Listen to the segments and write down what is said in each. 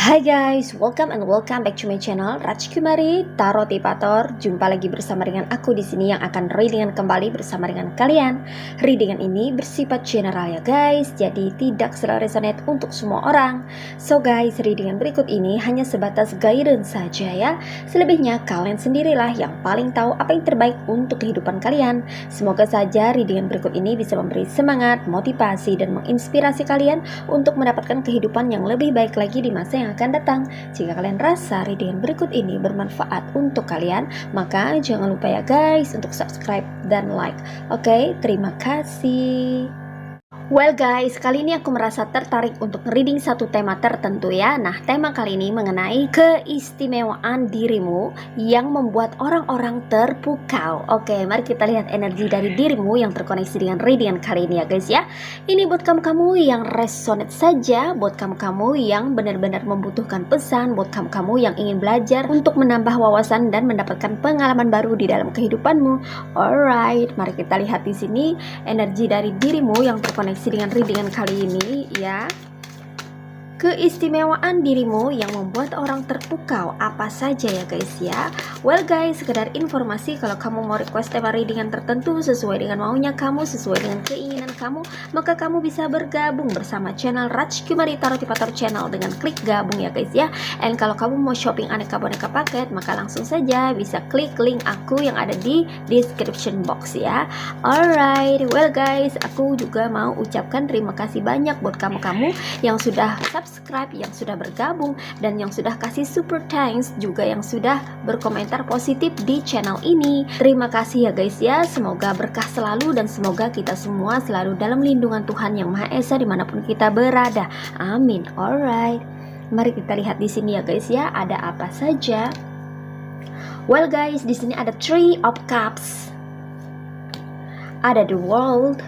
Hai guys, welcome back to my channel Rajkumari Tarotipator. Jumpa lagi bersama dengan aku di sini yang akan readingan kembali bersama dengan kalian. Readingan ini bersifat general ya guys, jadi tidak selalu resonate untuk semua orang. So guys, readingan berikut ini hanya sebatas guidance saja ya. Selebihnya kalian sendirilah yang paling tahu apa yang terbaik untuk kehidupan kalian. Semoga saja readingan berikut ini bisa memberi semangat, motivasi, dan menginspirasi kalian untuk mendapatkan kehidupan yang lebih baik lagi di masa yang akan datang. Jika kalian rasa readingan berikut ini bermanfaat untuk kalian, maka jangan lupa ya guys untuk subscribe dan like. Oke, terima kasih. Well guys, kali ini aku merasa tertarik untuk reading satu tema tertentu ya. Nah, tema kali ini mengenai keistimewaan dirimu yang membuat orang-orang terpukau. Oke, mari kita lihat energi dari dirimu yang terkoneksi dengan readingan kali ini ya guys ya. Ini buat kamu-kamu yang resonate saja, buat kamu-kamu yang benar-benar membutuhkan pesan, buat kamu-kamu yang ingin belajar untuk menambah wawasan dan mendapatkan pengalaman baru di dalam kehidupanmu. Alright, mari kita lihat di sini energi dari dirimu yang terkoneksi dengan readingan kali ini ya. Keistimewaan dirimu yang membuat orang terpukau apa saja ya guys ya. Well guys, sekedar informasi, kalau kamu mau request tema readingan tertentu sesuai dengan maunya kamu, sesuai dengan keinginan kamu, maka kamu bisa bergabung bersama channel Rajkumari Tarotipator channel dengan klik gabung ya guys ya. And kalau kamu mau shopping aneka boneka paket, maka langsung saja bisa klik link aku yang ada di description box ya. Alright, well guys, aku juga mau ucapkan terima kasih banyak buat kamu-kamu yang sudah subscribe, yang sudah bergabung, dan yang sudah kasih super thanks, juga yang sudah berkomentar positif di channel ini. Terima kasih ya guys ya, semoga berkah selalu dan semoga kita semua selalu dalam lindungan Tuhan Yang Maha Esa dimanapun kita berada. Amin. Alright, mari kita lihat di sini ya guys ya, ada apa saja. Well guys, di sini ada Three of Cups, ada the World,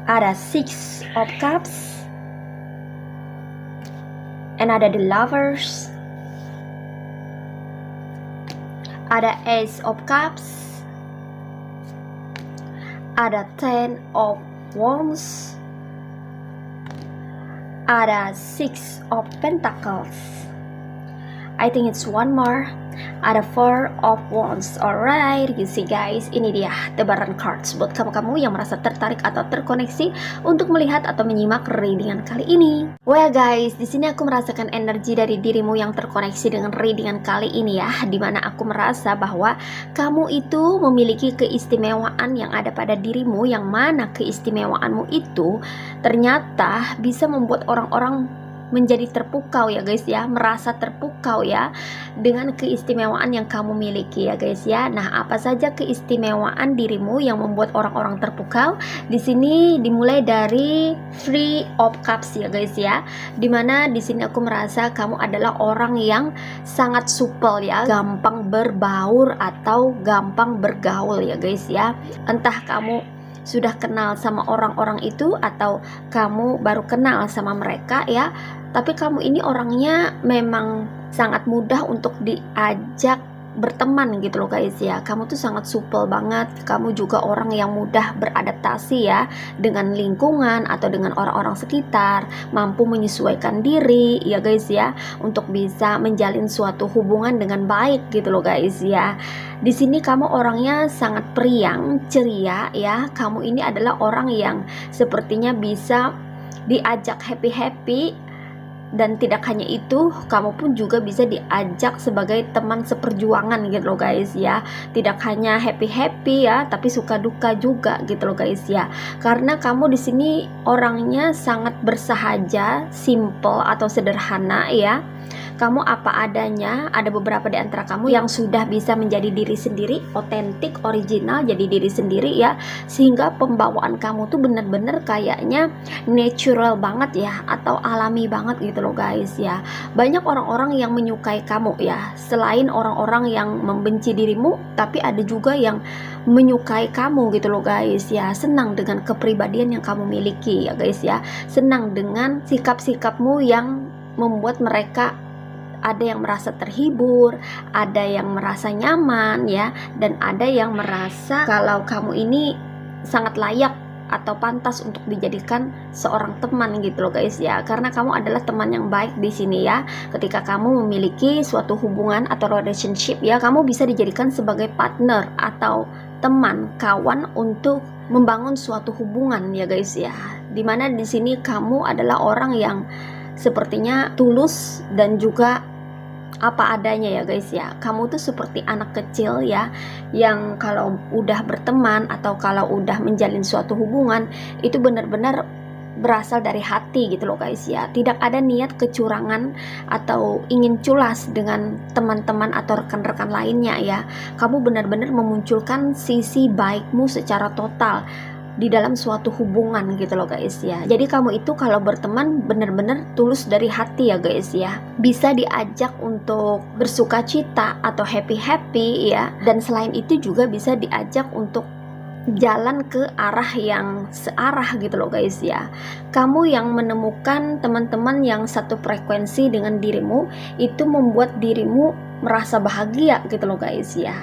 ada Six of Cups, and ada the Lovers, ada Ace of Cups, ada Ten of Wands, ada Six of Pentacles. I think it's one more. Ada Four of Wands. Alright, you see guys, ini dia tebaran cards buat kamu-kamu yang merasa tertarik atau terkoneksi untuk melihat atau menyimak readingan kali ini. Well guys, di sini aku merasakan energi dari dirimu yang terkoneksi dengan readingan kali ini ya, dimana aku merasa bahwa kamu itu memiliki keistimewaan yang ada pada dirimu, yang mana keistimewaanmu itu ternyata bisa membuat orang-orang menjadi terpukau ya guys ya, merasa terpukau ya dengan keistimewaan yang kamu miliki ya guys ya. Nah, apa saja keistimewaan dirimu yang membuat orang-orang terpukau? Di sini dimulai dari Three of Cups ya guys ya, dimana di sini aku merasa kamu adalah orang yang sangat supel ya, gampang berbaur atau gampang bergaul ya guys ya. Entah kamu sudah kenal sama orang-orang itu atau kamu baru kenal sama mereka ya, tapi kamu ini orangnya memang sangat mudah untuk diajak berteman gitu loh guys ya. Kamu tuh sangat supel banget, kamu juga orang yang mudah beradaptasi ya dengan lingkungan atau dengan orang-orang sekitar, mampu menyesuaikan diri ya guys ya, untuk bisa menjalin suatu hubungan dengan baik gitu loh guys ya. Di sini kamu orangnya sangat periang, ceria ya. Kamu ini adalah orang yang sepertinya bisa diajak happy-happy. Dan tidak hanya itu, kamu pun juga bisa diajak sebagai teman seperjuangan gitu loh guys ya. Tidak hanya happy-happy ya, tapi suka duka juga gitu loh guys ya. Karena kamu di sini orangnya sangat bersahaja, simple atau sederhana ya. Kamu apa adanya. Ada beberapa di antara kamu yang sudah bisa menjadi diri sendiri, otentik, original, jadi diri sendiri ya, sehingga pembawaan kamu tuh bener-bener kayaknya natural banget ya, atau alami banget gitu loh guys ya. Banyak orang-orang yang menyukai kamu ya, selain orang-orang yang membenci dirimu, tapi ada juga yang menyukai kamu gitu loh guys ya, senang dengan kepribadian yang kamu miliki ya guys ya, senang dengan sikap-sikapmu yang membuat mereka ada yang merasa terhibur, ada yang merasa nyaman ya, dan ada yang merasa kalau kamu ini sangat layak atau pantas untuk dijadikan seorang teman gitu loh guys ya, karena kamu adalah teman yang baik di sini ya. Ketika kamu memiliki suatu hubungan atau relationship ya, kamu bisa dijadikan sebagai partner atau teman, kawan untuk membangun suatu hubungan ya guys ya. Dimana di sini kamu adalah orang yang sepertinya tulus dan juga apa adanya ya guys ya. Kamu tuh seperti anak kecil ya, yang kalau udah berteman atau kalau udah menjalin suatu hubungan itu benar-benar berasal dari hati gitu loh guys ya. Tidak ada niat kecurangan atau ingin culas dengan teman-teman atau rekan-rekan lainnya ya. Kamu benar-benar memunculkan sisi baikmu secara total di dalam suatu hubungan gitu loh guys ya. Jadi kamu itu kalau berteman bener-bener tulus dari hati ya guys ya. Bisa diajak untuk bersuka cita atau happy ya. Dan selain itu juga bisa diajak untuk jalan ke arah yang searah gitu loh guys ya. Kamu yang menemukan teman-teman yang satu frekuensi dengan dirimu, itu membuat dirimu merasa bahagia gitu loh guys ya.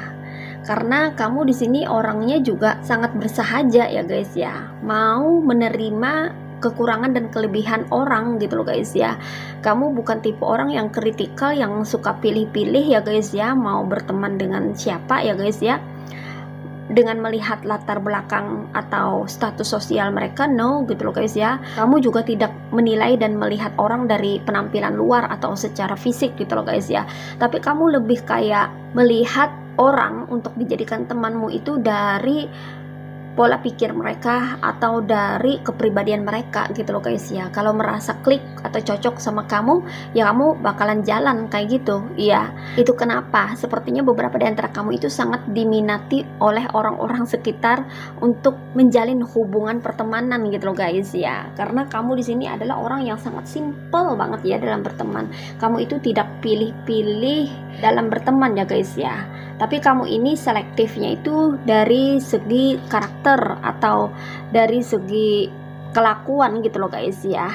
Karena kamu di sini orangnya juga sangat bersahaja ya guys ya, mau menerima kekurangan dan kelebihan orang gitu loh guys ya. Kamu bukan tipe orang yang kritikal, yang suka pilih-pilih ya guys ya, mau berteman dengan siapa ya guys ya, dengan melihat latar belakang atau status sosial mereka, no gitu loh guys ya. Kamu juga tidak menilai dan melihat orang dari penampilan luar atau secara fisik gitu loh guys ya, tapi kamu lebih kayak melihat orang untuk dijadikan temanmu itu dari pola pikir mereka atau dari kepribadian mereka gitu loh guys ya. Kalau merasa klik atau cocok sama kamu ya kamu bakalan jalan kayak gitu ya. Itu kenapa sepertinya beberapa di antara kamu itu sangat diminati oleh orang-orang sekitar untuk menjalin hubungan pertemanan gitu loh guys ya. Karena kamu di sini adalah orang yang sangat simple banget ya dalam berteman. Kamu itu tidak pilih-pilih dalam berteman ya guys ya. Tapi kamu ini selektifnya itu dari segi karakter atau dari segi kelakuan gitu loh guys ya.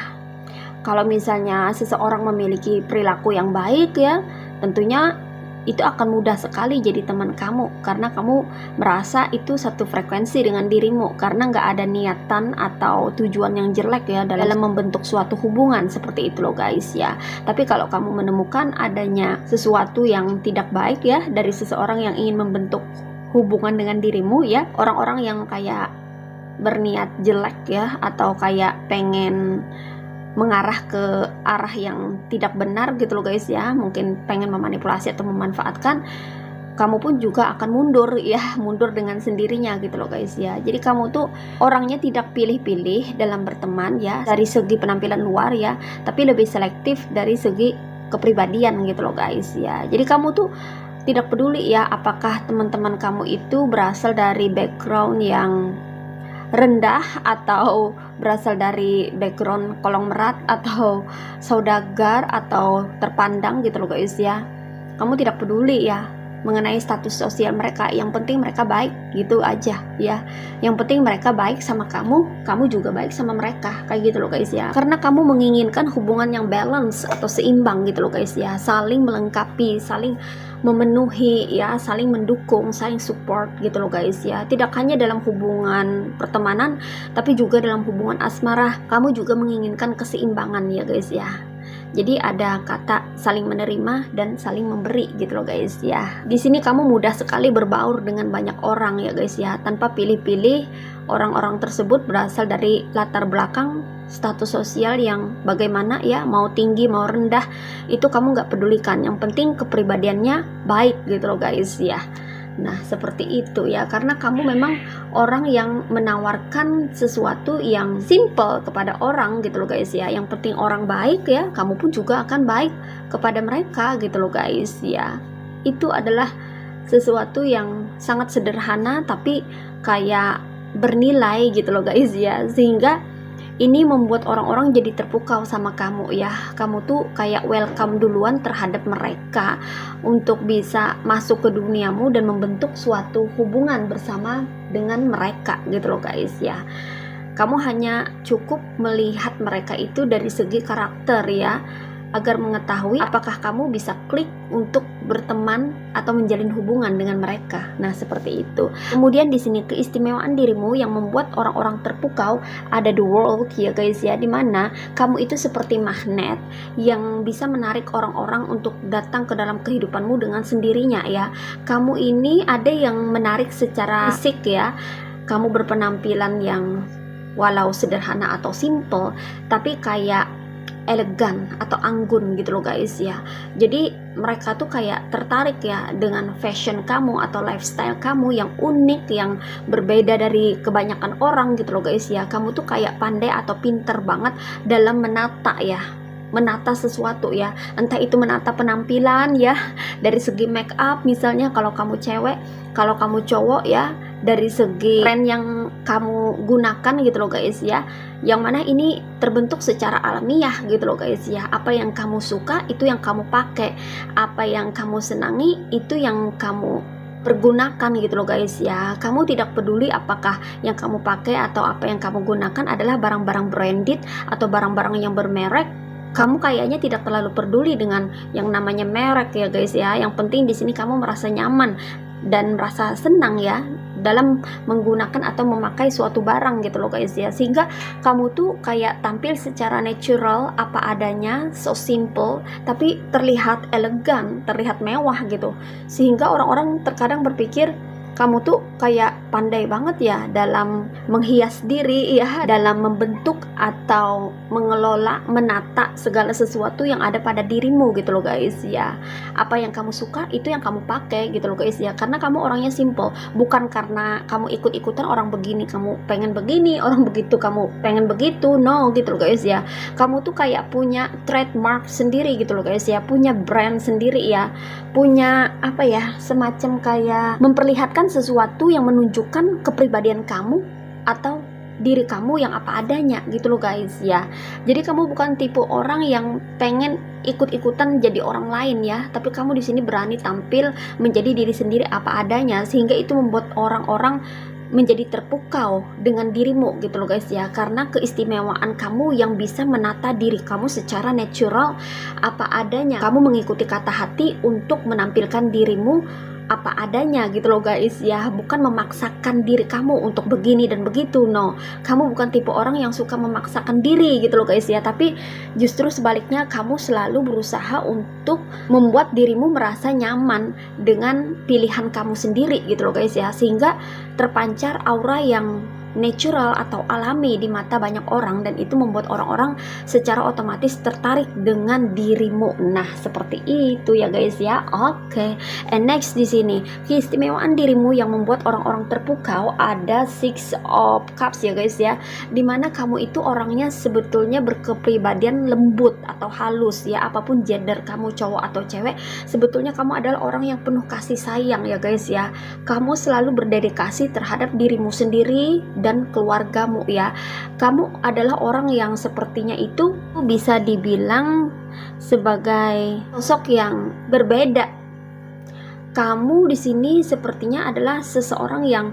Kalau misalnya seseorang memiliki perilaku yang baik ya, tentunya itu akan mudah sekali jadi teman kamu, karena kamu merasa itu satu frekuensi dengan dirimu, karena nggak ada niatan atau tujuan yang jelek ya dalam membentuk suatu hubungan seperti itu loh guys ya. Tapi kalau kamu menemukan adanya sesuatu yang tidak baik ya dari seseorang yang ingin membentuk hubungan dengan dirimu ya, orang-orang yang kayak berniat jelek ya, atau kayak pengen mengarah ke arah yang tidak benar gitu loh guys ya, mungkin pengen memanipulasi atau memanfaatkan, kamu pun juga akan mundur ya, mundur dengan sendirinya gitu loh guys ya. Jadi kamu tuh orangnya tidak pilih-pilih dalam berteman ya, dari segi penampilan luar ya, tapi lebih selektif dari segi kepribadian gitu loh guys ya. Jadi kamu tuh tidak peduli ya apakah teman-teman kamu itu berasal dari background yang rendah atau berasal dari background kolong merat atau saudagar atau terpandang gitu loh guys ya. Kamu tidak peduli ya mengenai status sosial mereka, yang penting mereka baik gitu aja ya. Yang penting mereka baik sama kamu, kamu juga baik sama mereka, kayak gitu loh guys ya. Karena kamu menginginkan hubungan yang balance atau seimbang gitu loh guys ya, saling melengkapi, saling memenuhi ya, saling mendukung, saling support gitu loh guys ya. Tidak hanya dalam hubungan pertemanan, tapi juga dalam hubungan asmara, kamu juga menginginkan keseimbangan ya guys ya. Jadi ada kata saling menerima dan saling memberi gitu loh guys ya. Di sini kamu mudah sekali berbaur dengan banyak orang ya guys ya, tanpa pilih-pilih. Orang-orang tersebut berasal dari latar belakang status sosial yang bagaimana ya, mau tinggi mau rendah itu kamu nggak pedulikan. Yang penting kepribadiannya baik gitu loh guys ya. Nah seperti itu ya, karena kamu memang orang yang menawarkan sesuatu yang simple kepada orang gitu loh guys ya. Yang penting orang baik ya, kamu pun juga akan baik kepada mereka gitu loh guys ya. Itu adalah sesuatu yang sangat sederhana tapi kayak bernilai gitu loh guys ya, sehingga ini membuat orang-orang jadi terpukau sama kamu ya. Kamu tuh kayak welcome duluan terhadap mereka untuk bisa masuk ke duniamu dan membentuk suatu hubungan bersama dengan mereka gitu loh guys ya. Kamu hanya cukup melihat mereka itu dari segi karakter ya, agar mengetahui apakah kamu bisa klik untuk berteman atau menjalin hubungan dengan mereka. Nah, seperti itu. Kemudian di sini keistimewaan dirimu yang membuat orang-orang terpukau ada the world ya guys ya, dimana kamu itu seperti magnet yang bisa menarik orang-orang untuk datang ke dalam kehidupanmu dengan sendirinya ya. Kamu ini ada yang menarik secara fisik ya. Kamu berpenampilan yang walau sederhana atau simple, tapi kayak elegan atau anggun gitu loh guys ya. Jadi mereka tuh kayak tertarik ya dengan fashion kamu atau lifestyle kamu yang unik, yang berbeda dari kebanyakan orang gitu loh guys ya. Kamu tuh kayak pandai atau pinter banget dalam menata ya, menata sesuatu ya, entah itu menata penampilan ya, dari segi make up misalnya kalau kamu cewek, kalau kamu cowok ya, dari segi tren yang kamu gunakan gitu loh guys ya, yang mana ini terbentuk secara alamiah gitu loh guys ya. Apa yang kamu suka itu yang kamu pakai, apa yang kamu senangi itu yang kamu pergunakan gitu loh guys ya. Kamu tidak peduli apakah yang kamu pakai atau apa yang kamu gunakan adalah barang-barang branded atau barang-barang yang bermerek. Kamu kayaknya tidak terlalu peduli dengan yang namanya merek ya guys ya. Yang penting di sini kamu merasa nyaman dan merasa senang ya dalam menggunakan atau memakai suatu barang gitu loh guys ya, sehingga kamu tuh kayak tampil secara natural apa adanya, so simple tapi terlihat elegan, terlihat mewah gitu, sehingga orang-orang terkadang berpikir kamu tuh kayak pandai banget ya dalam menghias diri ya, dalam membentuk atau mengelola, menata segala sesuatu yang ada pada dirimu gitu loh guys ya. Apa yang kamu suka itu yang kamu pakai gitu loh guys ya, karena kamu orangnya simple, bukan karena kamu ikut-ikutan orang begini kamu pengen begini, orang begitu kamu pengen begitu, no gitu loh guys ya. Kamu tuh kayak punya trademark sendiri gitu loh guys ya, punya brand sendiri ya, punya apa ya, semacam kayak memperlihatkan sesuatu yang menunjukkan kepribadian kamu atau diri kamu yang apa adanya gitu loh guys ya. Jadi kamu bukan tipe orang yang pengen ikut-ikutan jadi orang lain ya, tapi kamu di sini berani tampil menjadi diri sendiri apa adanya, sehingga itu membuat orang-orang menjadi terpukau dengan dirimu gitu loh guys ya, karena keistimewaan kamu yang bisa menata diri kamu secara natural apa adanya. Kamu mengikuti kata hati untuk menampilkan dirimu apa adanya gitu loh guys ya, bukan memaksakan diri kamu untuk begini dan begitu, no. Kamu bukan tipe orang yang suka memaksakan diri gitu loh guys ya, tapi justru sebaliknya kamu selalu berusaha untuk membuat dirimu merasa nyaman dengan pilihan kamu sendiri gitu loh guys ya, sehingga terpancar aura yang natural atau alami di mata banyak orang, dan itu membuat orang-orang secara otomatis tertarik dengan dirimu. Nah, seperti itu ya guys ya. Oke. And next di sini, keistimewaan dirimu yang membuat orang-orang terpukau ada Six of Cups ya guys ya. Dimana kamu itu orangnya sebetulnya berkepribadian lembut atau halus ya, apapun gender kamu cowok atau cewek, sebetulnya kamu adalah orang yang penuh kasih sayang ya guys ya. Kamu selalu berdedikasi terhadap dirimu sendiri dan keluargamu ya. Kamu adalah orang yang sepertinya itu bisa dibilang sebagai sosok yang berbeda. Kamu di sini sepertinya adalah seseorang yang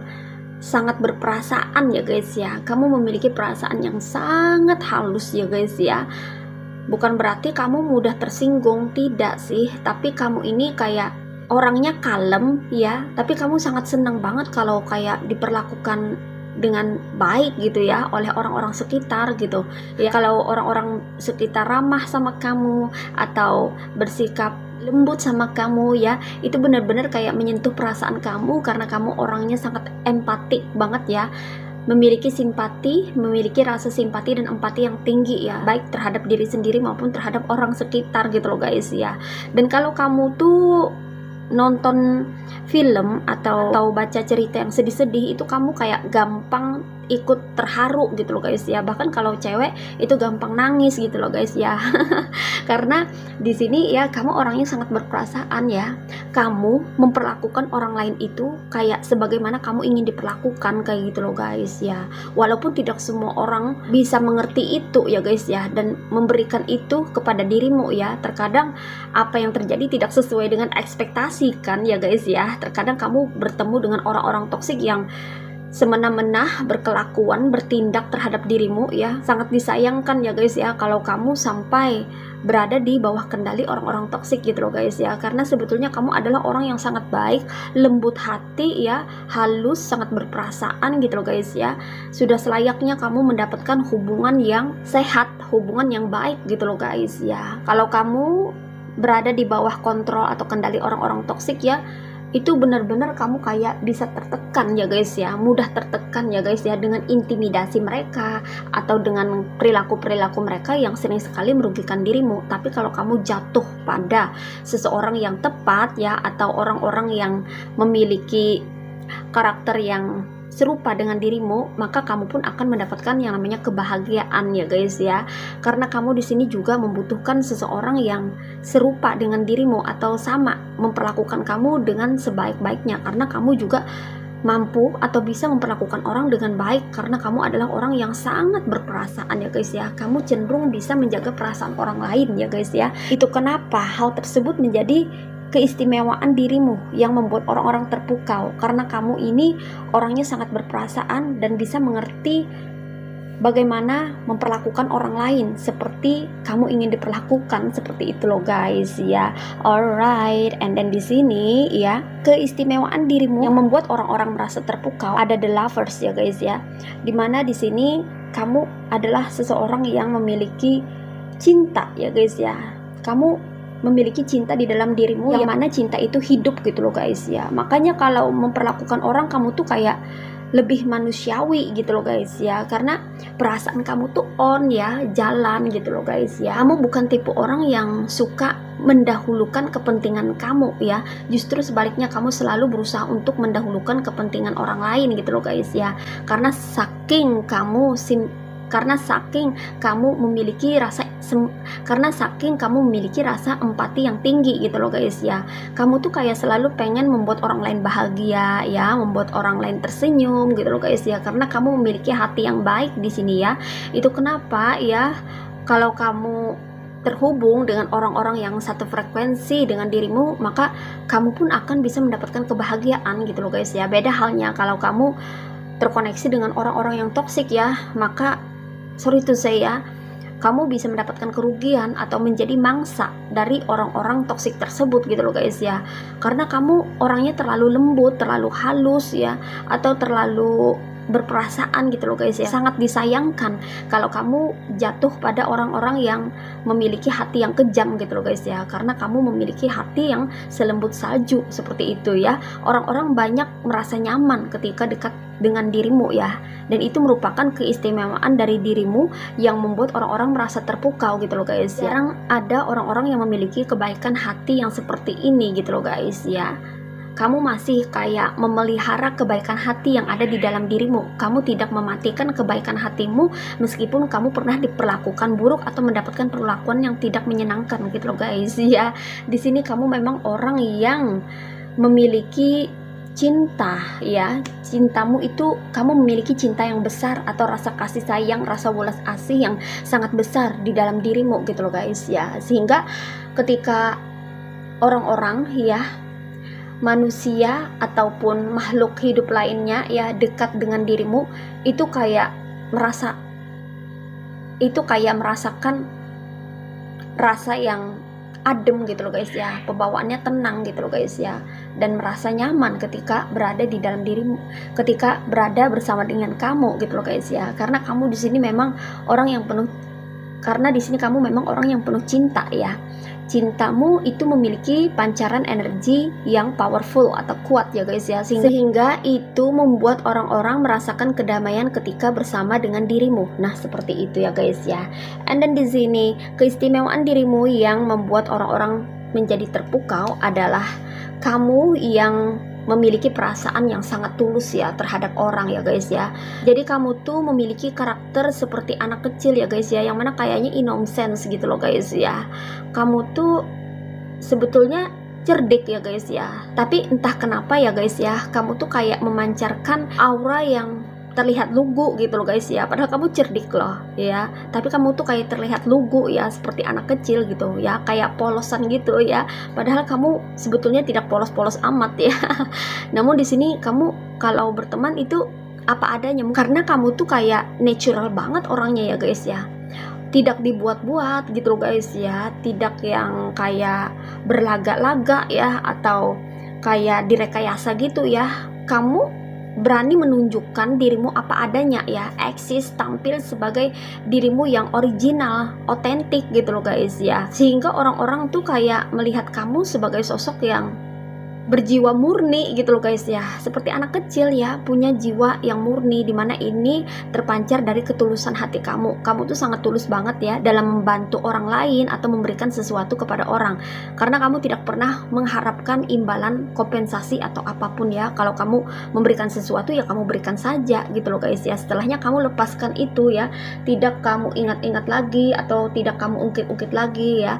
sangat berperasaan ya guys ya. Kamu memiliki perasaan yang sangat halus ya guys ya. Bukan berarti kamu mudah tersinggung, tidak sih, tapi kamu ini kayak orangnya kalem ya, tapi kamu sangat senang banget kalau kayak diperlakukan dengan baik gitu ya oleh orang-orang sekitar gitu ya. Kalau orang-orang sekitar ramah sama kamu atau bersikap lembut sama kamu ya, itu benar-benar kayak menyentuh perasaan kamu, karena kamu orangnya sangat empatik banget ya, memiliki simpati, memiliki rasa simpati dan empati yang tinggi ya, baik terhadap diri sendiri maupun terhadap orang sekitar gitu loh guys ya. Dan kalau kamu tuh nonton film atau baca cerita yang sedih-sedih, itu kamu kayak gampang ikut terharu gitu loh guys ya. Bahkan kalau cewek itu gampang nangis gitu loh guys ya. Karena di sini ya kamu orangnya sangat berperasaan ya. Kamu memperlakukan orang lain itu kayak sebagaimana kamu ingin diperlakukan kayak gitu loh guys ya. Walaupun tidak semua orang bisa mengerti itu ya guys ya, dan memberikan itu kepada dirimu ya. Terkadang apa yang terjadi tidak sesuai dengan ekspektasi kan ya guys ya. Terkadang kamu bertemu dengan orang-orang toksik yang semena-mena berkelakuan, bertindak terhadap dirimu ya. Sangat disayangkan ya guys ya kalau kamu sampai berada di bawah kendali orang-orang toksik gitu loh guys ya. Karena sebetulnya kamu adalah orang yang sangat baik, lembut hati ya, halus, sangat berperasaan gitu loh guys ya. Sudah selayaknya kamu mendapatkan hubungan yang sehat, hubungan yang baik gitu loh guys ya. Kalau kamu berada di bawah kontrol atau kendali orang-orang toksik ya, itu benar-benar kamu kayak bisa tertekan ya guys ya, mudah tertekan ya guys ya, dengan intimidasi mereka atau dengan perilaku-perilaku mereka yang sering sekali merugikan dirimu. Tapi kalau kamu jatuh pada seseorang yang tepat ya, atau orang-orang yang memiliki karakter yang serupa dengan dirimu, maka kamu pun akan mendapatkan yang namanya kebahagiaan ya guys ya. Karena kamu di sini juga membutuhkan seseorang yang serupa dengan dirimu atau sama memperlakukan kamu dengan sebaik-baiknya, karena kamu juga mampu atau bisa memperlakukan orang dengan baik karena kamu adalah orang yang sangat berperasaan ya guys ya. Kamu cenderung bisa menjaga perasaan orang lain ya guys ya. Itu kenapa hal tersebut menjadi keistimewaan dirimu yang membuat orang-orang terpukau, karena kamu ini orangnya sangat berperasaan dan bisa mengerti bagaimana memperlakukan orang lain seperti kamu ingin diperlakukan, seperti itu loh guys ya. Alright, and then di sini ya, keistimewaan dirimu yang membuat orang-orang merasa terpukau ada the lovers ya guys ya. Dimana di sini kamu adalah seseorang yang memiliki cinta ya guys ya. Kamu memiliki cinta di dalam dirimu yang mana cinta itu hidup gitu loh guys ya. Makanya kalau memperlakukan orang kamu tuh kayak lebih manusiawi gitu loh guys ya, karena perasaan kamu tuh on ya, jalan gitu loh guys ya. Kamu bukan tipe orang yang suka mendahulukan kepentingan kamu ya, justru sebaliknya kamu selalu berusaha untuk mendahulukan kepentingan orang lain gitu loh guys ya. Karena saking kamu memiliki rasa empati yang tinggi gitu loh guys ya. Kamu tuh kayak selalu pengen membuat orang lain bahagia ya, membuat orang lain tersenyum gitu loh guys ya, karena kamu memiliki hati yang baik di sini ya. Itu kenapa ya, kalau kamu terhubung dengan orang-orang yang satu frekuensi dengan dirimu, maka kamu pun akan bisa mendapatkan kebahagiaan gitu loh guys ya. Beda halnya kalau kamu terkoneksi dengan orang-orang yang toksik ya, maka sorry to say ya, kamu bisa mendapatkan kerugian atau menjadi mangsa dari orang-orang toksik tersebut gitu loh guys ya. Karena kamu orangnya terlalu lembut, terlalu halus ya, atau terlalu berperasaan gitu loh guys ya. Sangat disayangkan kalau kamu jatuh pada orang-orang yang memiliki hati yang kejam gitu loh guys ya, karena kamu memiliki hati yang selembut salju seperti itu ya. Orang-orang banyak merasa nyaman ketika dekat dengan dirimu ya, dan itu merupakan keistimewaan dari dirimu yang membuat orang-orang merasa terpukau gitu loh guys ya. Jarang ada orang-orang yang memiliki kebaikan hati yang seperti ini gitu loh guys ya. Kamu masih kayak memelihara kebaikan hati yang ada di dalam dirimu. Kamu tidak mematikan kebaikan hatimu meskipun kamu pernah diperlakukan buruk atau mendapatkan perlakuan yang tidak menyenangkan gitu loh guys ya. Di sini kamu memang orang yang memiliki cinta ya. Cintamu itu, kamu memiliki cinta yang besar atau rasa kasih sayang, rasa welas asih yang sangat besar di dalam dirimu gitu loh guys ya. Sehingga ketika orang-orang ya, manusia ataupun makhluk hidup lainnya ya dekat dengan dirimu, itu kayak merasakan rasa yang adem gitu loh guys ya, pembawaannya tenang gitu loh guys ya, dan merasa nyaman ketika berada di dalam dirimu, ketika berada bersama dengan kamu gitu loh guys ya. Karena kamu di sini memang orang yang penuh cinta ya. Cintamu itu memiliki pancaran energi yang powerful atau kuat ya guys ya, sehingga itu membuat orang-orang merasakan kedamaian ketika bersama dengan dirimu. Nah, seperti itu ya guys ya. And then di sini keistimewaan dirimu yang membuat orang-orang menjadi terpukau adalah kamu yang memiliki perasaan yang sangat tulus ya terhadap orang ya guys ya. Jadi kamu tuh memiliki karakter seperti anak kecil ya guys ya, yang mana kayaknya innocence gitu loh guys ya. Kamu tuh sebetulnya cerdik ya guys ya, tapi entah kenapa ya guys ya, kamu tuh kayak memancarkan aura yang terlihat lugu gitu loh guys ya. Padahal kamu cerdik loh ya, tapi kamu tuh kayak terlihat lugu ya, seperti anak kecil gitu ya, kayak polosan gitu ya. Padahal kamu sebetulnya tidak polos-polos amat ya. Namun di sini kamu kalau berteman itu apa adanya, karena kamu tuh kayak natural banget orangnya ya guys ya, tidak dibuat-buat gitu loh guys ya, tidak yang kayak berlagak-lagak ya atau kayak direkayasa gitu ya. Kamu berani menunjukkan dirimu apa adanya ya, eksis, tampil sebagai dirimu yang original, otentik gitu loh guys ya, sehingga orang-orang tuh kayak melihat kamu sebagai sosok yang berjiwa murni gitu loh guys ya, seperti anak kecil ya, punya jiwa yang murni, dimana ini terpancar dari ketulusan hati kamu. Kamu tuh sangat tulus banget ya dalam membantu orang lain atau memberikan sesuatu kepada orang, karena kamu tidak pernah mengharapkan imbalan, kompensasi atau apapun ya. Kalau kamu memberikan sesuatu ya kamu berikan saja gitu loh guys ya, setelahnya kamu lepaskan itu ya, tidak kamu ingat-ingat lagi atau tidak kamu ungkit-ungkit lagi ya.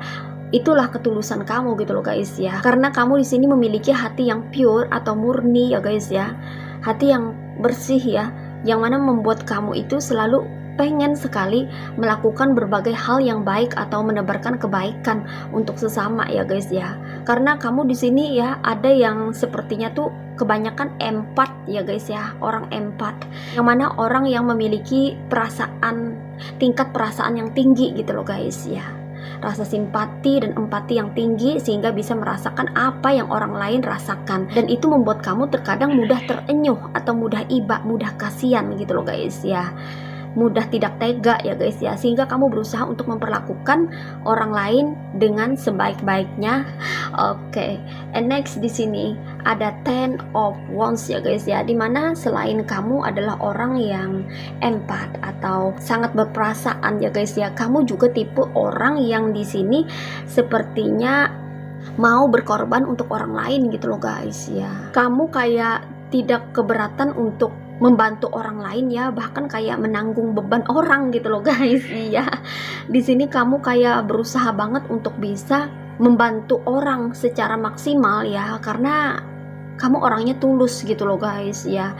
Itulah ketulusan kamu gitu loh guys ya, karena kamu di sini memiliki hati yang pure atau murni ya guys ya, hati yang bersih ya, yang mana membuat kamu itu selalu pengen sekali melakukan berbagai hal yang baik atau menebarkan kebaikan untuk sesama ya guys ya. Karena kamu di sini ya ada yang sepertinya tuh kebanyakan empat ya guys ya, orang empat, yang mana orang yang memiliki perasaan, tingkat perasaan yang tinggi gitu loh guys ya, rasa simpati dan empati yang tinggi, sehingga bisa merasakan apa yang orang lain rasakan, dan itu membuat kamu terkadang mudah terenyuh atau mudah iba, mudah kasihan gitu loh guys ya, mudah tidak tega ya guys ya, sehingga kamu berusaha untuk memperlakukan orang lain dengan sebaik-baiknya. Oke, and next di sini ada Ten of Wands ya guys ya, dimana selain kamu adalah orang yang empat atau sangat berperasaan ya guys ya, kamu juga tipe orang yang di sini sepertinya mau berkorban untuk orang lain gitu loh guys ya. Kamu kayak tidak keberatan untuk membantu orang lain ya, bahkan kayak menanggung beban orang gitu loh guys. Iya, di sini kamu kayak berusaha banget untuk bisa membantu orang secara maksimal ya, karena kamu orangnya tulus gitu loh guys ya.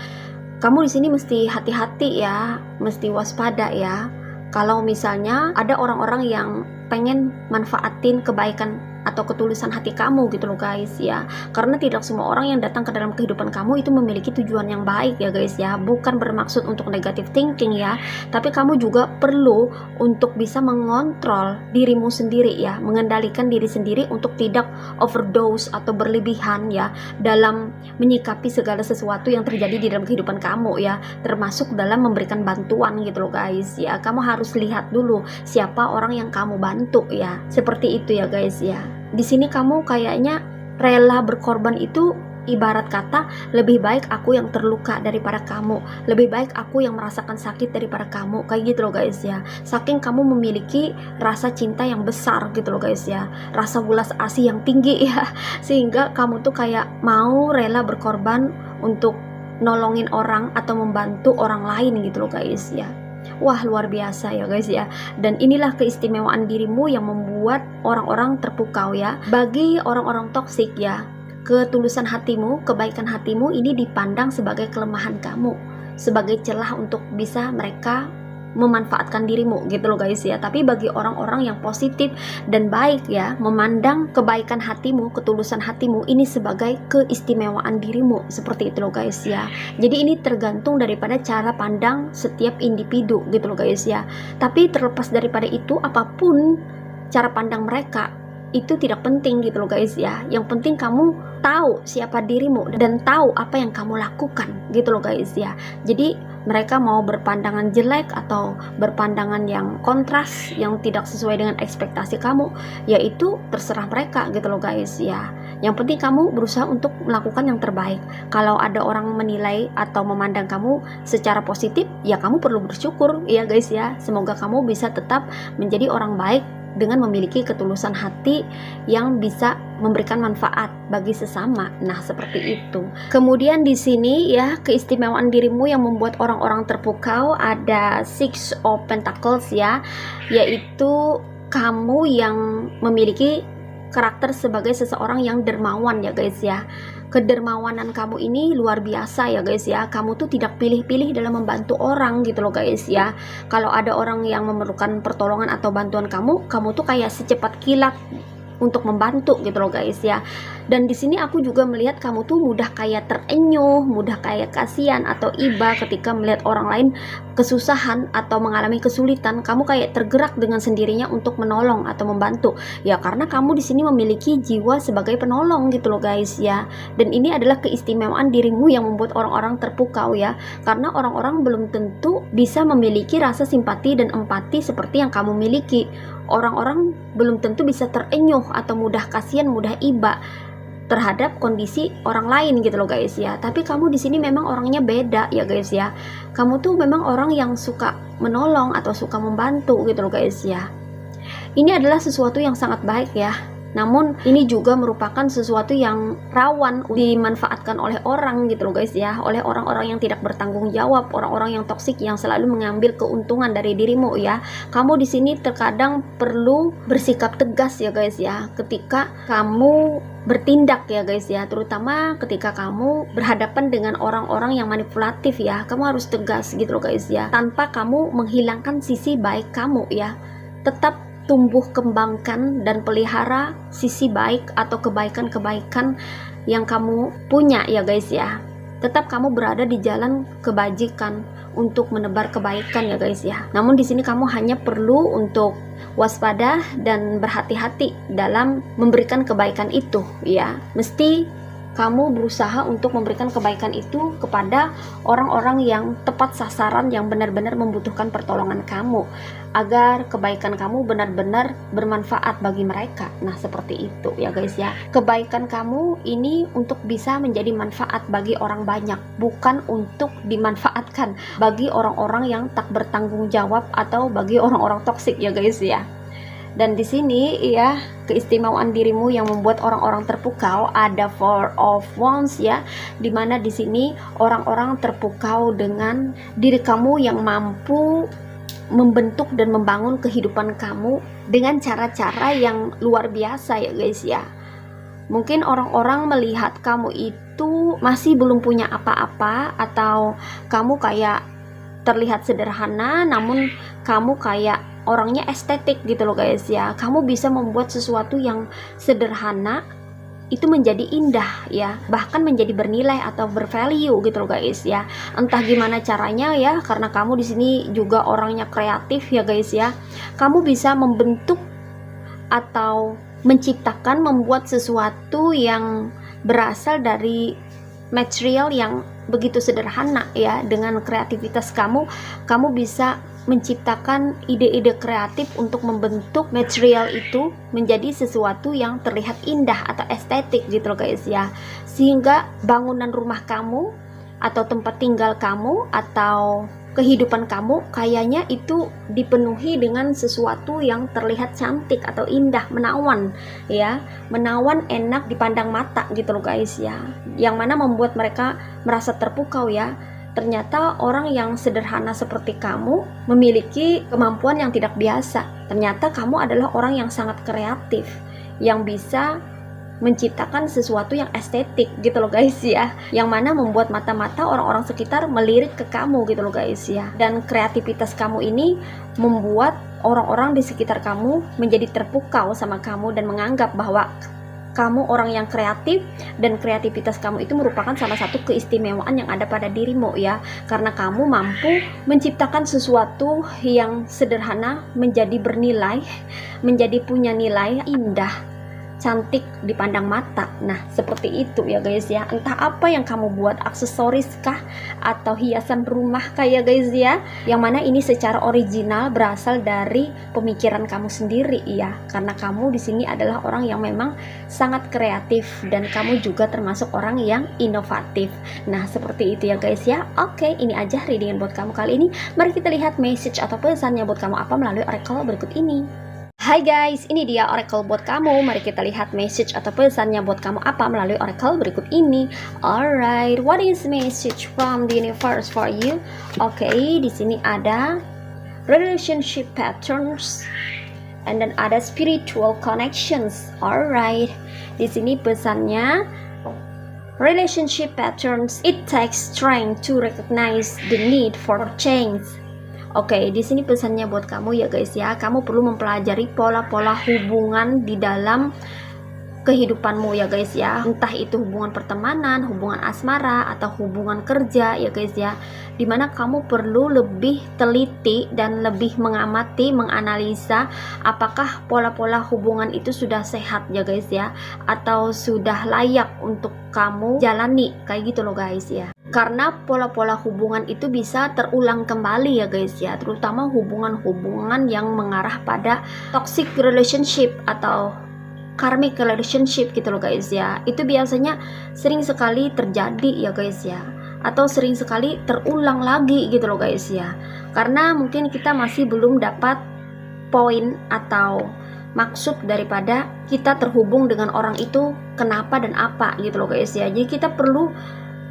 Kamu di sini mesti hati-hati ya, mesti waspada ya, kalau misalnya ada orang-orang yang pengen manfaatin kebaikan atau ketulusan hati kamu gitu loh guys ya, karena tidak semua orang yang datang ke dalam kehidupan kamu itu memiliki tujuan yang baik ya guys ya, bukan bermaksud untuk negative thinking ya, tapi kamu juga perlu untuk bisa mengontrol dirimu sendiri ya, mengendalikan diri sendiri untuk tidak overdose atau berlebihan ya dalam menyikapi segala sesuatu yang terjadi di dalam kehidupan kamu ya, termasuk dalam memberikan bantuan gitu loh guys ya. Kamu harus lihat dulu siapa orang yang kamu bantu ya, seperti itu ya guys ya. Di sini kamu kayaknya rela berkorban, itu ibarat kata lebih baik aku yang terluka daripada kamu, lebih baik aku yang merasakan sakit daripada kamu, kayak gitu loh guys ya. Saking kamu memiliki rasa cinta yang besar gitu loh guys ya, rasa welas asih yang tinggi ya, sehingga kamu tuh kayak mau rela berkorban untuk nolongin orang atau membantu orang lain gitu loh guys ya. Wah, luar biasa ya guys ya. Dan inilah keistimewaan dirimu yang membuat orang-orang terpukau ya. Bagi orang-orang toksik ya, ketulusan hatimu, kebaikan hatimu ini dipandang sebagai kelemahan kamu, sebagai celah untuk bisa mereka memanfaatkan dirimu gitu loh guys ya. Tapi bagi orang-orang yang positif dan baik ya, memandang kebaikan hatimu, ketulusan hatimu ini sebagai keistimewaan dirimu, seperti itu loh guys ya. Jadi ini tergantung daripada cara pandang setiap individu gitu loh guys ya. Tapi terlepas daripada itu, apapun cara pandang mereka itu tidak penting gitu loh guys ya. Yang penting kamu tahu siapa dirimu dan tahu apa yang kamu lakukan gitu loh guys ya. Jadi mereka mau berpandangan jelek atau berpandangan yang kontras, yang tidak sesuai dengan ekspektasi kamu, yaitu terserah mereka gitu loh guys ya. Yang penting kamu berusaha untuk melakukan yang terbaik. Kalau ada orang menilai atau memandang kamu secara positif, ya kamu perlu bersyukur ya guys ya. Semoga kamu bisa tetap menjadi orang baik dengan memiliki ketulusan hati yang bisa memberikan manfaat bagi sesama. Nah, seperti itu. Kemudian di sini ya, keistimewaan dirimu yang membuat orang-orang terpukau ada Six of Pentacles ya, yaitu kamu yang memiliki karakter sebagai seseorang yang dermawan ya guys ya. Kedermawanan kamu ini luar biasa ya guys ya. Kamu tuh tidak pilih-pilih dalam membantu orang gitu loh guys ya. Kalau ada orang yang memerlukan pertolongan atau bantuan kamu tuh kayak secepat kilat untuk membantu gitu loh guys ya. Dan di sini aku juga melihat kamu tuh mudah kayak terenyuh, mudah kayak kasihan atau iba ketika melihat orang lain kesusahan atau mengalami kesulitan. Kamu kayak tergerak dengan sendirinya untuk menolong atau membantu. Ya karena kamu di sini memiliki jiwa sebagai penolong gitu loh guys ya. Dan ini adalah keistimewaan dirimu yang membuat orang-orang terpukau ya. Karena orang-orang belum tentu bisa memiliki rasa simpati dan empati seperti yang kamu miliki. Orang-orang belum tentu bisa terenyuh atau mudah kasihan, mudah iba terhadap kondisi orang lain gitu loh guys ya. Tapi kamu di sini memang orangnya beda ya guys ya. Kamu tuh memang orang yang suka menolong atau suka membantu gitu loh guys ya. Ini adalah sesuatu yang sangat baik ya. Namun ini juga merupakan sesuatu yang rawan dimanfaatkan oleh orang gitu loh guys ya, oleh orang-orang yang tidak bertanggung jawab, orang-orang yang toksik yang selalu mengambil keuntungan dari dirimu ya. Kamu di sini terkadang perlu bersikap tegas ya guys ya, ketika kamu bertindak ya guys ya, terutama ketika kamu berhadapan dengan orang-orang yang manipulatif ya. Kamu harus tegas gitu loh guys ya, tanpa kamu menghilangkan sisi baik kamu ya. Tetap tumbuh kembangkan dan pelihara sisi baik atau kebaikan-kebaikan yang kamu punya ya guys ya. Tetap kamu berada di jalan kebajikan untuk menebar kebaikan ya guys ya. Namun di sini kamu hanya perlu untuk waspada dan berhati-hati dalam memberikan kebaikan itu ya. Mesti kamu berusaha untuk memberikan kebaikan itu kepada orang-orang yang tepat sasaran, yang benar-benar membutuhkan pertolongan kamu, agar kebaikan kamu benar-benar bermanfaat bagi mereka. Nah seperti itu ya guys ya. Kebaikan kamu ini untuk bisa menjadi manfaat bagi orang banyak, bukan untuk dimanfaatkan bagi orang-orang yang tak bertanggung jawab atau bagi orang-orang toksik ya guys ya. Dan di sini ya, keistimewaan dirimu yang membuat orang-orang terpukau ada Four of Wands ya, dimana di sini orang-orang terpukau dengan diri kamu yang mampu membentuk dan membangun kehidupan kamu dengan cara-cara yang luar biasa ya guys ya. Mungkin orang-orang melihat kamu itu masih belum punya apa-apa, atau kamu kayak terlihat sederhana, namun kamu kayak orangnya estetik gitu loh guys ya. Kamu bisa membuat sesuatu yang sederhana itu menjadi indah ya, bahkan menjadi bernilai atau bervalue gitu loh guys ya. Entah gimana caranya ya, karena kamu di sini juga orangnya kreatif ya guys ya. Kamu bisa membentuk atau menciptakan, membuat sesuatu yang berasal dari material yang begitu sederhana ya. Dengan kreativitas kamu bisa menciptakan ide-ide kreatif untuk membentuk material itu menjadi sesuatu yang terlihat indah atau estetik gitu loh guys ya. Sehingga bangunan rumah kamu atau tempat tinggal kamu atau kehidupan kamu kayaknya itu dipenuhi dengan sesuatu yang terlihat cantik atau indah, menawan ya, menawan, enak dipandang mata gitu loh guys ya, yang mana membuat mereka merasa terpukau ya. Ternyata orang yang sederhana seperti kamu memiliki kemampuan yang tidak biasa. Ternyata kamu adalah orang yang sangat kreatif, yang bisa menciptakan sesuatu yang estetik gitu loh guys ya, yang mana membuat mata-mata orang-orang sekitar melirik ke kamu gitu loh guys ya. Dan kreativitas kamu ini membuat orang-orang di sekitar kamu menjadi terpukau sama kamu dan menganggap bahwa kamu orang yang kreatif, dan kreativitas kamu itu merupakan salah satu keistimewaan yang ada pada dirimu ya, karena kamu mampu menciptakan sesuatu yang sederhana menjadi bernilai, menjadi punya nilai indah, cantik dipandang mata. Nah seperti itu ya guys ya. Entah apa yang kamu buat, aksesoris kah atau hiasan rumah kayak guys ya, yang mana ini secara original berasal dari pemikiran kamu sendiri ya, karena kamu di sini adalah orang yang memang sangat kreatif dan kamu juga termasuk orang yang inovatif. Nah seperti itu ya guys ya. Oke, ini aja readingan buat kamu kali ini. Mari kita lihat message atau pesannya buat kamu apa melalui oracle berikut ini. Hai guys, ini dia oracle buat kamu. Mari kita lihat message atau pesannya buat kamu apa melalui oracle berikut ini. Alright, what is message from the universe for you? Oke, di sini ada relationship patterns, and then ada spiritual connections. Alright, di sini pesannya relationship patterns. It takes strength to recognize the need for change. Oke, di sini pesannya buat kamu ya guys ya. Kamu perlu mempelajari pola-pola hubungan di dalam kehidupanmu ya guys ya, entah itu hubungan pertemanan, hubungan asmara, atau hubungan kerja ya guys ya, dimana kamu perlu lebih teliti dan lebih mengamati, menganalisa apakah pola-pola hubungan itu sudah sehat ya guys ya, atau sudah layak untuk kamu jalani, kayak gitu loh guys ya. Karena pola-pola hubungan itu bisa terulang kembali ya guys ya, terutama hubungan-hubungan yang mengarah pada toxic relationship atau karmic relationship gitu loh guys ya. Itu biasanya sering sekali terjadi ya guys ya, atau sering sekali terulang lagi gitu loh guys ya, karena mungkin kita masih belum dapat poin atau maksud daripada kita terhubung dengan orang itu kenapa dan apa gitu loh guys ya. Jadi kita perlu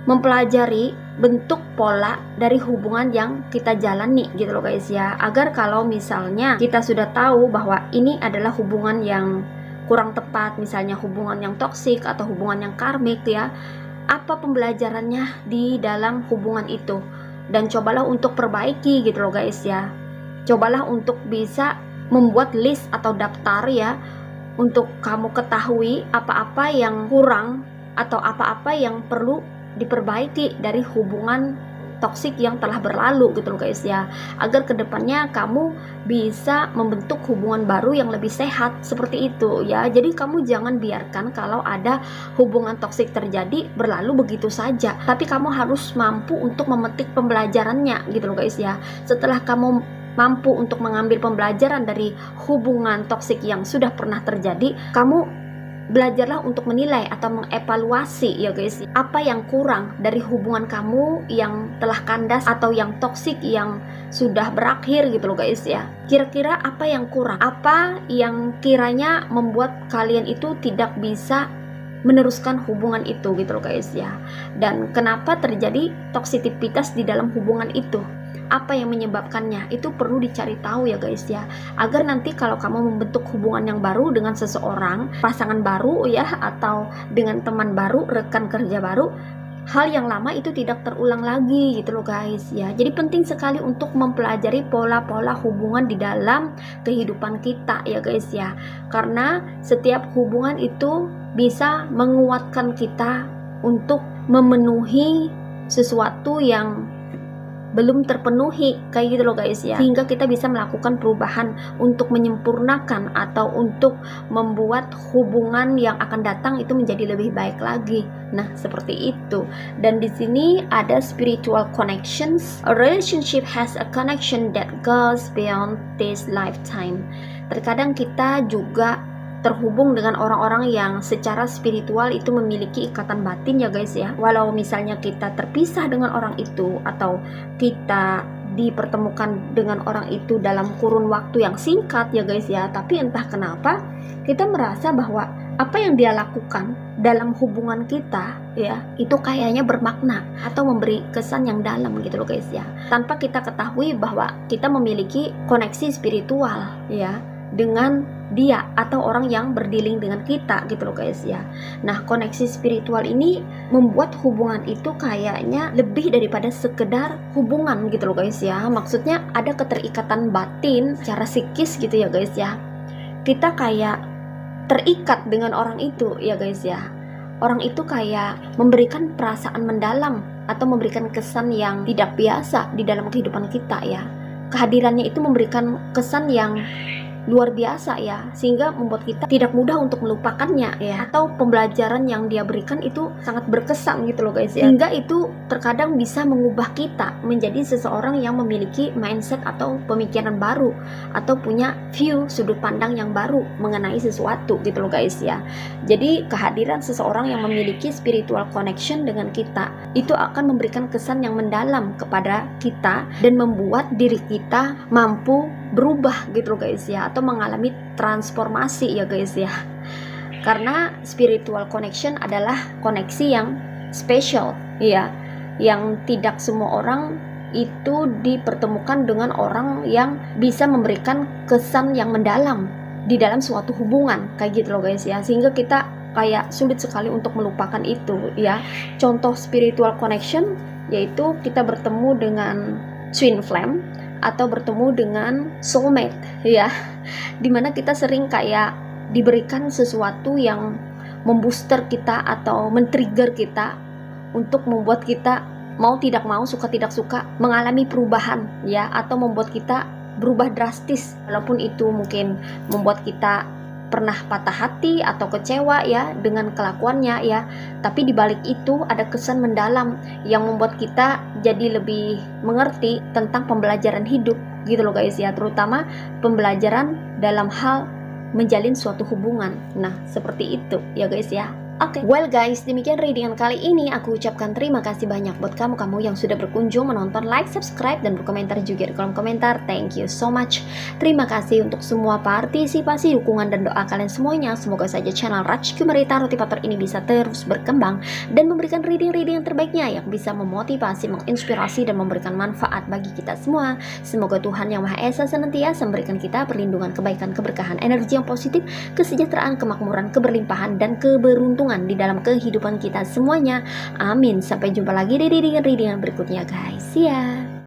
mempelajari bentuk pola dari hubungan yang kita jalani gitu loh guys ya, agar kalau misalnya kita sudah tahu bahwa ini adalah hubungan yang kurang tepat, misalnya hubungan yang toksik atau hubungan yang karmik ya, apa pembelajarannya di dalam hubungan itu, dan cobalah untuk perbaiki gitu loh guys ya. Cobalah untuk bisa membuat list atau daftar ya, untuk kamu ketahui apa-apa yang kurang atau apa-apa yang perlu diperbaiki dari hubungan toksik yang telah berlalu gitu loh guys ya, agar kedepannya kamu bisa membentuk hubungan baru yang lebih sehat seperti itu ya. Jadi kamu jangan biarkan kalau ada hubungan toksik terjadi berlalu begitu saja, tapi kamu harus mampu untuk memetik pembelajarannya gitu loh guys ya. Setelah kamu mampu untuk mengambil pembelajaran dari hubungan toksik yang sudah pernah terjadi, kamu belajarlah untuk menilai atau mengevaluasi ya guys, apa yang kurang dari hubungan kamu yang telah kandas atau yang toksik yang sudah berakhir gitu loh guys ya. Kira-kira apa yang kurang, apa yang kiranya membuat kalian itu tidak bisa meneruskan hubungan itu gitu loh guys ya, dan kenapa terjadi toksisitas di dalam hubungan itu, apa yang menyebabkannya, itu perlu dicari tahu ya guys ya, agar nanti kalau kamu membentuk hubungan yang baru dengan seseorang, pasangan baru ya, atau dengan teman baru, rekan kerja baru, hal yang lama itu tidak terulang lagi gitu loh guys ya. Jadi penting sekali untuk mempelajari pola-pola hubungan di dalam kehidupan kita ya guys ya, karena setiap hubungan itu bisa menguatkan kita untuk memenuhi sesuatu yang belum terpenuhi kayak gitu loh guys ya, sehingga kita bisa melakukan perubahan untuk menyempurnakan atau untuk membuat hubungan yang akan datang itu menjadi lebih baik lagi. Nah, seperti itu. Dan di sini ada spiritual connections. A relationship has a connection that goes beyond this lifetime. Terkadang kita juga terhubung dengan orang-orang yang secara spiritual itu memiliki ikatan batin ya guys ya. Walau misalnya kita terpisah dengan orang itu atau kita dipertemukan dengan orang itu dalam kurun waktu yang singkat ya guys ya, tapi entah kenapa kita merasa bahwa apa yang dia lakukan dalam hubungan kita ya, itu kayaknya bermakna atau memberi kesan yang dalam gitu loh guys ya, tanpa kita ketahui bahwa kita memiliki koneksi spiritual ya dengan dia atau orang yang berdealing dengan kita gitu loh guys ya. Nah, koneksi spiritual ini membuat hubungan itu kayaknya lebih daripada sekedar hubungan gitu loh guys ya. Maksudnya ada keterikatan batin secara psikis gitu ya guys ya. Kita kayak terikat dengan orang itu ya guys ya. Orang itu kayak memberikan perasaan mendalam atau memberikan kesan yang tidak biasa di dalam kehidupan kita ya. Kehadirannya itu memberikan kesan yang luar biasa ya, sehingga membuat kita tidak mudah untuk melupakannya ya, atau pembelajaran yang dia berikan itu sangat berkesan gitu loh guys ya, hingga itu terkadang bisa mengubah kita menjadi seseorang yang memiliki mindset atau pemikiran baru, atau punya view sudut pandang yang baru mengenai sesuatu gitu loh guys ya. Jadi kehadiran seseorang yang memiliki spiritual connection dengan kita itu akan memberikan kesan yang mendalam kepada kita dan membuat diri kita mampu berubah gitu loh guys ya, atau mengalami transformasi ya guys ya. Karena spiritual connection adalah koneksi yang special ya, yang tidak semua orang itu dipertemukan dengan orang yang bisa memberikan kesan yang mendalam di dalam suatu hubungan kayak gitu loh guys ya, sehingga kita kayak sulit sekali untuk melupakan itu ya. Contoh spiritual connection yaitu kita bertemu dengan twin flame atau bertemu dengan soulmate ya, dimana kita sering kayak diberikan sesuatu yang membooster kita atau men-trigger kita untuk membuat kita mau tidak mau, suka tidak suka mengalami perubahan ya, atau membuat kita berubah drastis. Walaupun itu mungkin membuat kita pernah patah hati atau kecewa ya dengan kelakuannya ya, tapi dibalik itu ada kesan mendalam yang membuat kita jadi lebih mengerti tentang pembelajaran hidup gitu loh guys ya, terutama pembelajaran dalam hal menjalin suatu hubungan. Nah seperti itu ya guys ya. Oke, well guys, demikian readingan kali ini. Aku ucapkan terima kasih banyak buat kamu yang sudah berkunjung, menonton, like, subscribe, dan berkomentar juga di kolom komentar. Thank you so much. Terima kasih untuk semua partisipasi, dukungan, dan doa kalian semuanya. Semoga saja channel Rajki Marita Motivator ini bisa terus berkembang dan memberikan reading yang terbaiknya yang bisa memotivasi, menginspirasi, dan memberikan manfaat bagi kita semua. Semoga Tuhan Yang Maha Esa senantiasa memberikan kita perlindungan, kebaikan, keberkahan, energi yang positif, kesejahteraan, kemakmuran, keberlimpahan, dan keberuntungan di dalam kehidupan kita semuanya. Amin. Sampai jumpa lagi di readingan berikutnya guys ya.